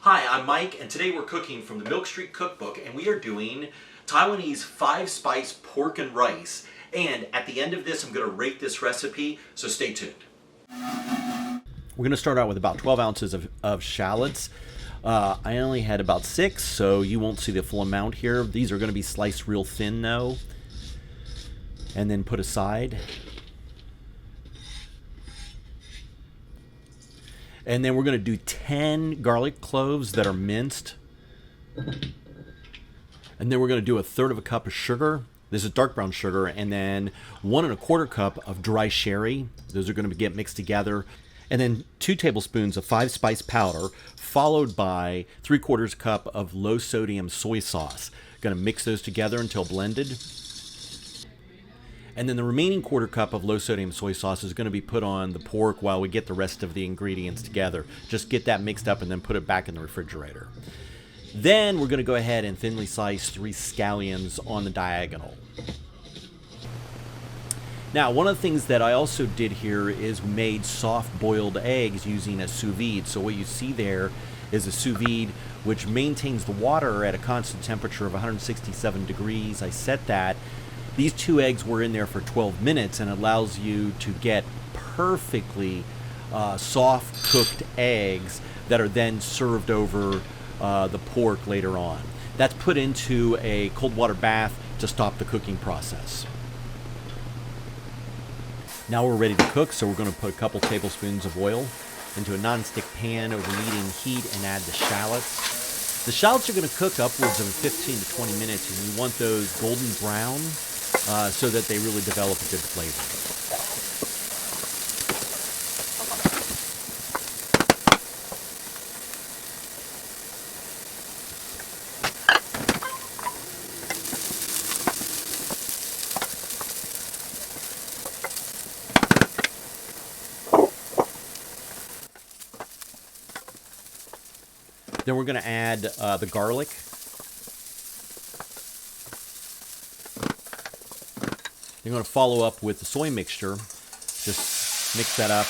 Hi, I'm Mike, and today we're cooking from the Milk Street Cookbook, and we are doing Taiwanese 5-spice pork and rice. And at the end of this, I'm going to rate this recipe, so stay tuned. We're going to start out with about 12 ounces of shallots. I only had about 6, so you won't see the full amount here. These are going to be sliced real thin, though, and then put aside. And then we're going to do 10 garlic cloves that are minced. And then we're going to do 1/3 cup of sugar. This is dark brown sugar. And then 1 1/4 cup of dry sherry. Those are going to get mixed together. And then 2 tablespoons of 5-spice powder, followed by 3/4 cup of low sodium soy sauce. Going to mix those together until blended. And then the remaining 1/4 cup of low sodium soy sauce is going to be put on the pork while we get the rest of the ingredients together. Just get that mixed up and then put it back in the refrigerator. Then we're going to go ahead and thinly slice 3 scallions on the diagonal. Now, one of the things that I also did here is made soft boiled eggs using a sous vide. So what you see there is a sous vide which maintains the water at a constant temperature of 167 degrees. I set that. These 2 eggs were in there for 12 minutes and allows you to get perfectly soft cooked eggs that are then served over the pork later on. That's put into a cold water bath to stop the cooking process. Now we're ready to cook, so we're going to put a couple tablespoons of oil into a nonstick pan over medium heat and add the shallots. The shallots are going to cook upwards of 15 to 20 minutes, and you want those golden brown so that they really develop a good flavor. Then we're going to add the garlic. You're going to follow up with the soy mixture. Just mix that up.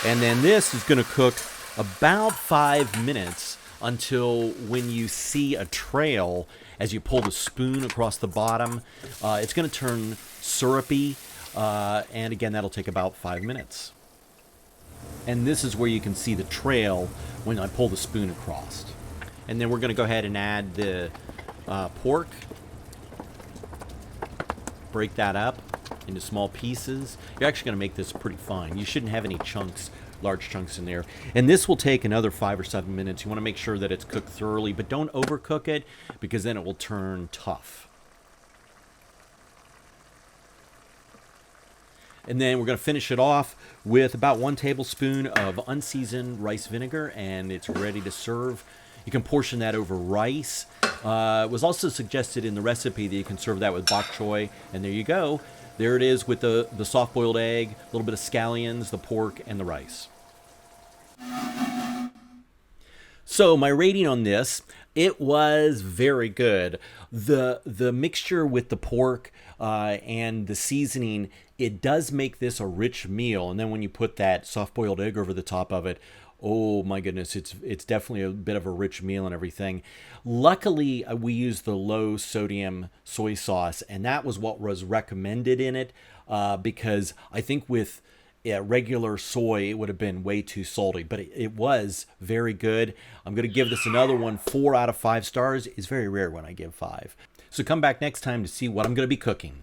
And then this is going to cook about 5 minutes until when you see a trail as you pull the spoon across the bottom. It's going to turn syrupy. And again, that'll take about 5 minutes. And this is where you can see the trail when I pull the spoon across. And then we're going to go ahead and add the pork. Break that up into small pieces. You're actually going to make this pretty fine. You shouldn't have any chunks, large chunks in there. And this will take another 5 or 7 minutes. You want to make sure that it's cooked thoroughly, but don't overcook it because then it will turn tough. And then we're going to finish it off with about 1 tablespoon of unseasoned rice vinegar, and it's ready to serve. You can portion that over rice. It was also suggested in the recipe that you can serve that with bok choy, and there you go. There it is with the soft-boiled egg, a little bit of scallions, the pork, and the rice. So my rating on this, it was very good. The mixture with the pork and the seasoning, it does make this a rich meal. And then when you put that soft-boiled egg over the top of it, oh my goodness, it's definitely a bit of a rich meal and everything. Luckily, we used the low sodium soy sauce, and that was what was recommended in it because I think with regular soy, it would have been way too salty, but it was very good. I'm going to give this another one, 4 out of 5 stars. It's very rare when I give 5. So come back next time to see what I'm going to be cooking.